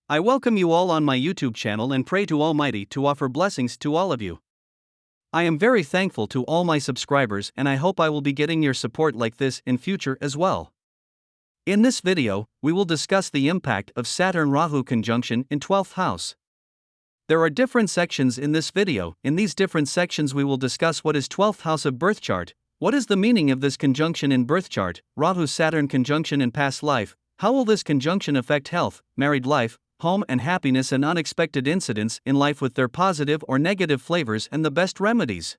I welcome you all on my YouTube channel and pray to Almighty to offer blessings to all of you. I am very thankful to all my subscribers and I hope I will be getting your support like this in future as well. In this video, we will discuss the impact of Saturn Rahu conjunction in 12th house. There are different sections in this video. In these different sections we will discuss what is 12th house of birth chart, what is the meaning of this conjunction in birth chart, Rahu Saturn conjunction in past life, how will this conjunction affect health, married life, home and happiness and unexpected incidents in life with their positive or negative flavors and the best remedies.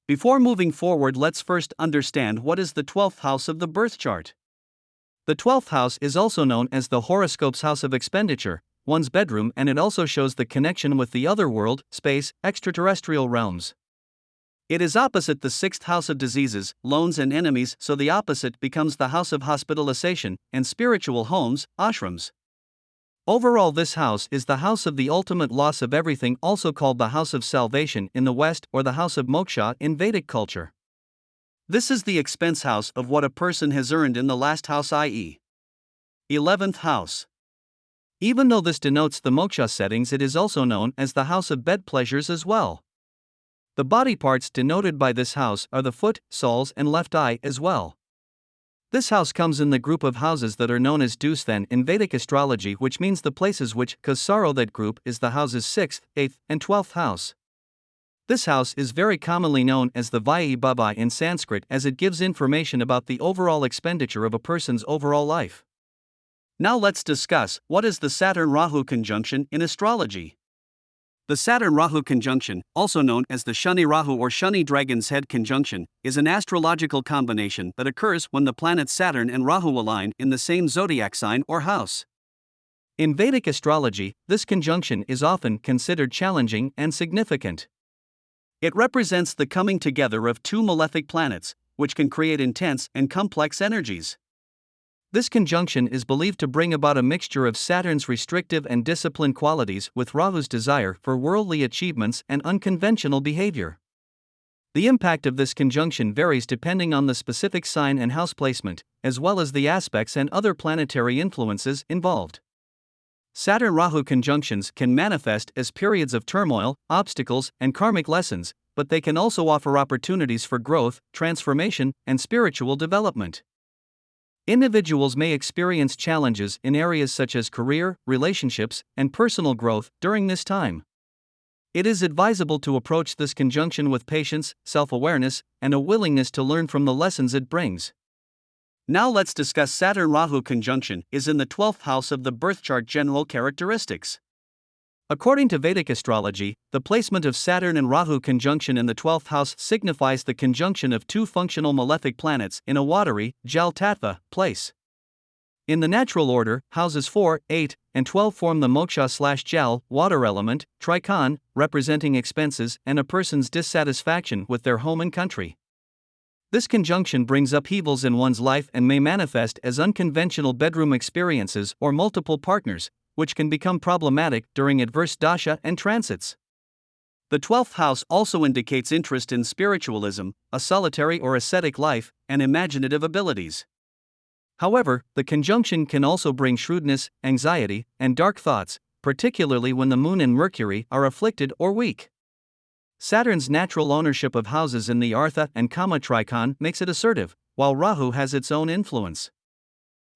Before moving forward, let's first understand what is the 12th house of the birth chart. The 12th house is also known as the horoscope's house of expenditure, one's bedroom, and it also shows the connection with the other world, space, extraterrestrial realms. It is opposite the 6th house of diseases, loans and enemies, so the opposite becomes the house of hospitalization and spiritual homes, ashrams. Overall, this house is the house of the ultimate loss of everything, also called the house of salvation in the West or the house of moksha in Vedic culture. This is the expense house of what a person has earned in the last house, i.e. 11th house. Even though this denotes the moksha settings, it is also known as the house of bed pleasures as well. The body parts denoted by this house are the foot, soles and left eye as well. This house comes in the group of houses that are known as Dusthan in Vedic astrology, which means the places which cause sorrow. That group is the houses 6th, 8th and 12th house. This house is very commonly known as the Vyai Bhava in Sanskrit, as it gives information about the overall expenditure of a person's overall life. Now let's discuss what is the Saturn Rahu conjunction in astrology. The Saturn Rahu conjunction, also known as the Shani Rahu or Shani Dragon's Head conjunction, is an astrological combination that occurs when the planets Saturn and Rahu align in the same zodiac sign or house. In Vedic astrology, this conjunction is often considered challenging and significant. It represents the coming together of two malefic planets, which can create intense and complex energies. This conjunction is believed to bring about a mixture of Saturn's restrictive and disciplined qualities with Rahu's desire for worldly achievements and unconventional behavior. The impact of this conjunction varies depending on the specific sign and house placement, as well as the aspects and other planetary influences involved. Saturn-Rahu conjunctions can manifest as periods of turmoil, obstacles, and karmic lessons, but they can also offer opportunities for growth, transformation, and spiritual development. Individuals may experience challenges in areas such as career, relationships, and personal growth during this time. It is advisable to approach this conjunction with patience, self-awareness, and a willingness to learn from the lessons it brings. Now let's discuss Saturn-Rahu conjunction is in the 12th house of the birth chart. General characteristics. According to Vedic astrology, the placement of Saturn and Rahu conjunction in the 12th house signifies the conjunction of two functional malefic planets in a watery, Jal Tattva, place. In the natural order, houses 4, 8, and 12 form the moksha/Jal, water element, trikon, representing expenses and a person's dissatisfaction with their home and country. This conjunction brings upheavals in one's life and may manifest as unconventional bedroom experiences or multiple partners, which can become problematic during adverse dasha and transits. The 12th house also indicates interest in spiritualism, a solitary or ascetic life, and imaginative abilities. However, the conjunction can also bring shrewdness, anxiety, and dark thoughts, particularly when the Moon and Mercury are afflicted or weak. Saturn's natural ownership of houses in the Artha and Kama trikon makes it assertive, while Rahu has its own influence.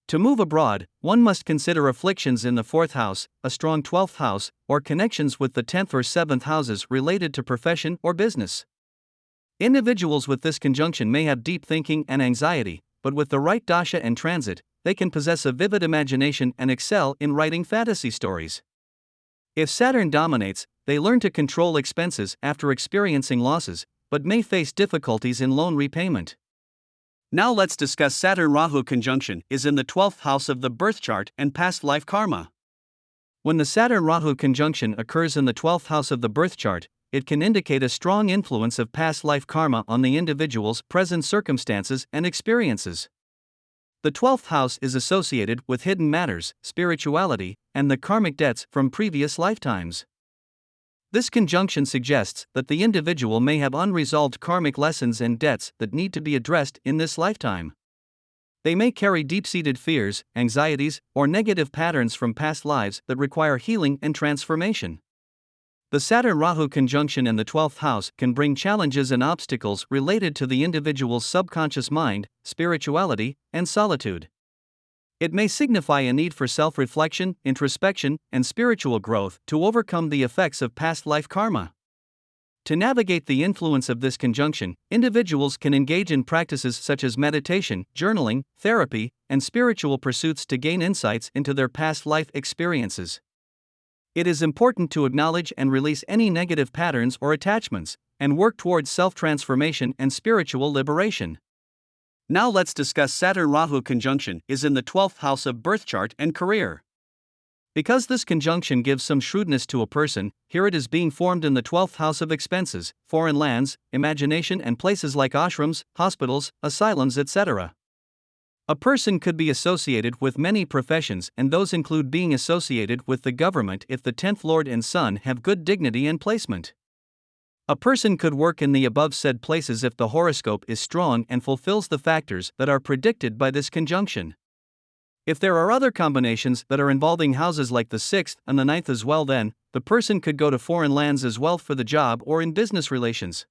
To move abroad, one must consider afflictions in the 4th house, a strong 12th house, or connections with the 10th or 7th houses related to profession or business. Individuals with this conjunction may have deep thinking and anxiety, but with the right dasha and transit, they can possess a vivid imagination and excel in writing fantasy stories. If Saturn dominates, they learn to control expenses after experiencing losses, but may face difficulties in loan repayment. Now let's discuss Saturn-Rahu conjunction is in the 12th house of the birth chart and past life karma. When the Saturn-Rahu conjunction occurs in the 12th house of the birth chart, it can indicate a strong influence of past life karma on the individual's present circumstances and experiences. The 12th house is associated with hidden matters, spirituality, and the karmic debts from previous lifetimes. This conjunction suggests that the individual may have unresolved karmic lessons and debts that need to be addressed in this lifetime. They may carry deep-seated fears, anxieties, or negative patterns from past lives that require healing and transformation. The Saturn-Rahu conjunction in the 12th house can bring challenges and obstacles related to the individual's subconscious mind, spirituality, and solitude. It may signify a need for self-reflection, introspection, and spiritual growth to overcome the effects of past life karma. To navigate the influence of this conjunction, individuals can engage in practices such as meditation, journaling, therapy, and spiritual pursuits to gain insights into their past life experiences. It is important to acknowledge and release any negative patterns or attachments, and work towards self-transformation and spiritual liberation. Now let's discuss Saturn-Rahu conjunction is in the 12th house of birth chart and career. Because this conjunction gives some shrewdness to a person, here it is being formed in the 12th house of expenses, foreign lands, imagination, and places like ashrams, hospitals, asylums, etc. A person could be associated with many professions, and those include being associated with the government if the 10th Lord and Sun have good dignity and placement. A person could work in the above said places if the horoscope is strong and fulfills the factors that are predicted by this conjunction. If there are other combinations that are involving houses like the 6th and the 9th as well, then the person could go to foreign lands as well for the job or in business relations.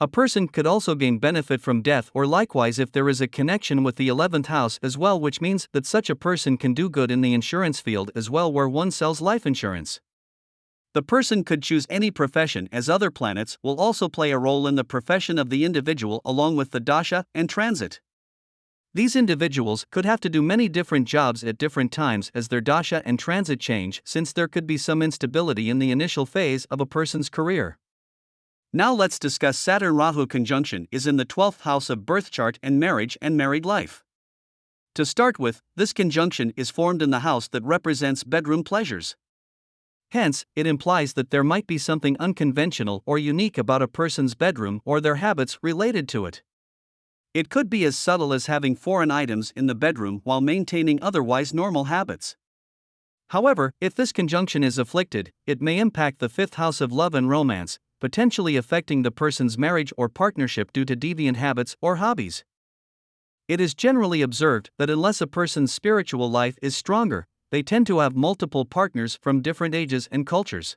A person could also gain benefit from death or likewise if there is a connection with the 11th house as well, which means that such a person can do good in the insurance field as well where one sells life insurance. The person could choose any profession as other planets will also play a role in the profession of the individual along with the dasha and transit. These individuals could have to do many different jobs at different times as their dasha and transit change, since there could be some instability in the initial phase of a person's career. Now let's discuss Saturn-Rahu conjunction is in the 12th house of birth chart and married life. To start with, this conjunction is formed in the house that represents bedroom pleasures. Hence, it implies that there might be something unconventional or unique about a person's bedroom or their habits related to it. It could be as subtle as having foreign items in the bedroom while maintaining otherwise normal habits. However, if this conjunction is afflicted, it may impact the 5th house of love and romance, potentially affecting the person's marriage or partnership due to deviant habits or hobbies. It is generally observed that unless a person's spiritual life is stronger, they tend to have multiple partners from different ages and cultures.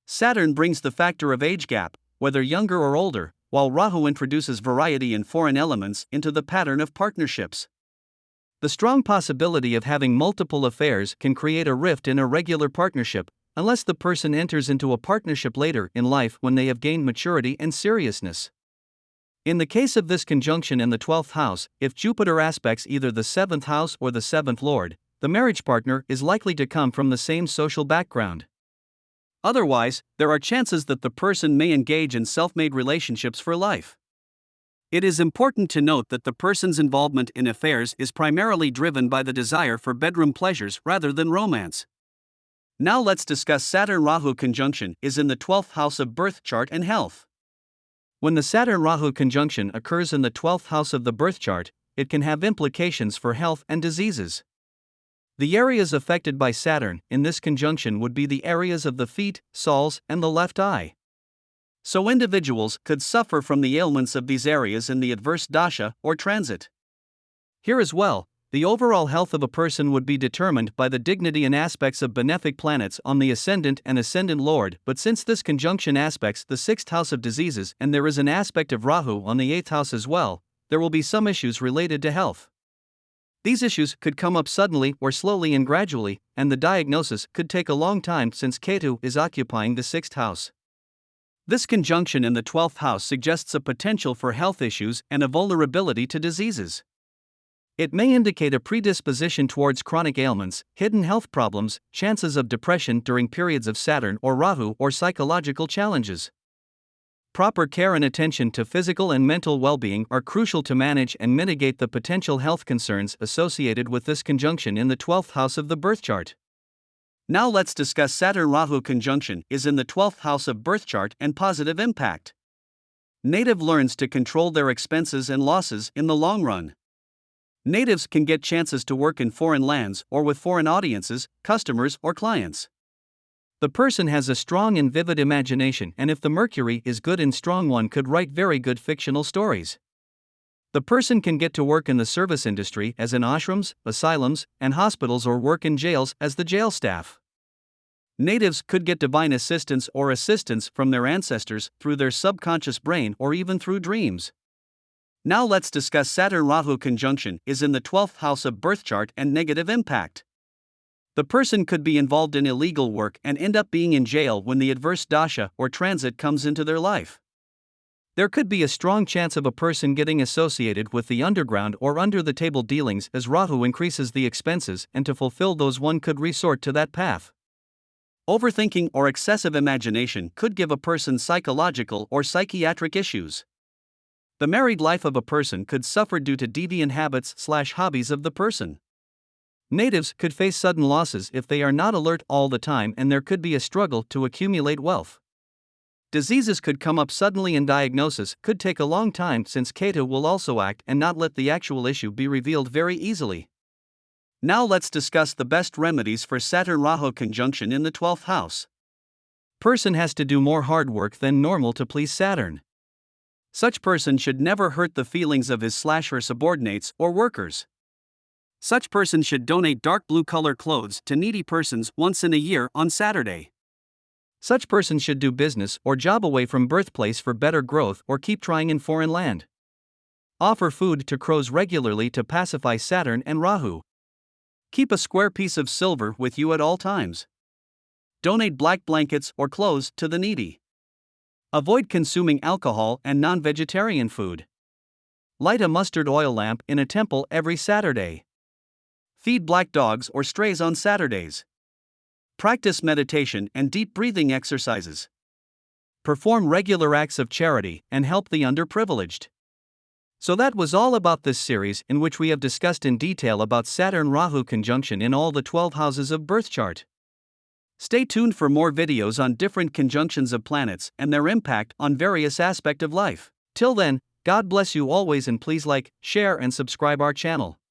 Saturn brings the factor of age gap, whether younger or older, while Rahu introduces variety and foreign elements into the pattern of partnerships. The strong possibility of having multiple affairs can create a rift in a regular partnership, unless the person enters into a partnership later in life when they have gained maturity and seriousness. In the case of this conjunction in the 12th house, if Jupiter aspects either the 7th house or the 7th Lord, the marriage partner is likely to come from the same social background. Otherwise, there are chances that the person may engage in self-made relationships for life. It is important to note that the person's involvement in affairs is primarily driven by the desire for bedroom pleasures rather than romance. Now let's discuss Saturn-Rahu conjunction is in the 12th house of birth chart and health. When the Saturn-Rahu conjunction occurs in the 12th house of the birth chart, it can have implications for health and diseases. The areas affected by Saturn in this conjunction would be the areas of the feet, soles, and the left eye. So individuals could suffer from the ailments of these areas in the adverse dasha or transit. Here as well, the overall health of a person would be determined by the dignity and aspects of benefic planets on the ascendant and ascendant lord, but since this conjunction aspects the 6th house of diseases and there is an aspect of Rahu on the 8th house as well, there will be some issues related to health. These issues could come up suddenly or slowly and gradually, and the diagnosis could take a long time since Ketu is occupying the 6th house. This conjunction in the 12th house suggests a potential for health issues and a vulnerability to diseases. It may indicate a predisposition towards chronic ailments, hidden health problems, chances of depression during periods of Saturn or Rahu, or psychological challenges. Proper care and attention to physical and mental well-being are crucial to manage and mitigate the potential health concerns associated with this conjunction in the 12th house of the birth chart. Now let's discuss Saturn-Rahu conjunction is in the 12th house of birth chart and positive impact. Native learns to control their expenses and losses in the long run. Natives can get chances to work in foreign lands or with foreign audiences, customers, or clients. The person has a strong and vivid imagination, and if the Mercury is good and strong, one could write very good fictional stories. The person can get to work in the service industry as in ashrams, asylums, and hospitals, or work in jails as the jail staff. Natives could get divine assistance or assistance from their ancestors through their subconscious brain or even through dreams. Now let's discuss Saturn Rahu conjunction is in the 12th house of birth chart and negative impact. The person could be involved in illegal work and end up being in jail when the adverse dasha or transit comes into their life. There could be a strong chance of a person getting associated with the underground or under the table dealings as Rahu increases the expenses, and to fulfill those one could resort to that path. Overthinking or excessive imagination could give a person psychological or psychiatric issues. The married life of a person could suffer due to deviant habits/hobbies of the person. Natives could face sudden losses if they are not alert all the time, and there could be a struggle to accumulate wealth. Diseases could come up suddenly, and diagnosis could take a long time, since Ketu will also act and not let the actual issue be revealed very easily. Now let's discuss the best remedies for Saturn Rahu conjunction in the 12th house. Person has to do more hard work than normal to please Saturn. Such person should never hurt the feelings of his/her subordinates or workers. Such person should donate dark blue color clothes to needy persons once in a year on Saturday. Such person should do business or job away from birthplace for better growth, or keep trying in foreign land. Offer food to crows regularly to pacify Saturn and Rahu. Keep a square piece of silver with you at all times. Donate black blankets or clothes to the needy. Avoid consuming alcohol and non-vegetarian food. Light a mustard oil lamp in a temple every Saturday. Feed black dogs or strays on Saturdays. Practice meditation and deep breathing exercises. Perform regular acts of charity and help the underprivileged. So that was all about this series, in which we have discussed in detail about Saturn Rahu conjunction in all the 12 houses of birth chart. Stay tuned for more videos on different conjunctions of planets and their impact on various aspects of life. Till then, God bless you always, and please like, share and subscribe our channel.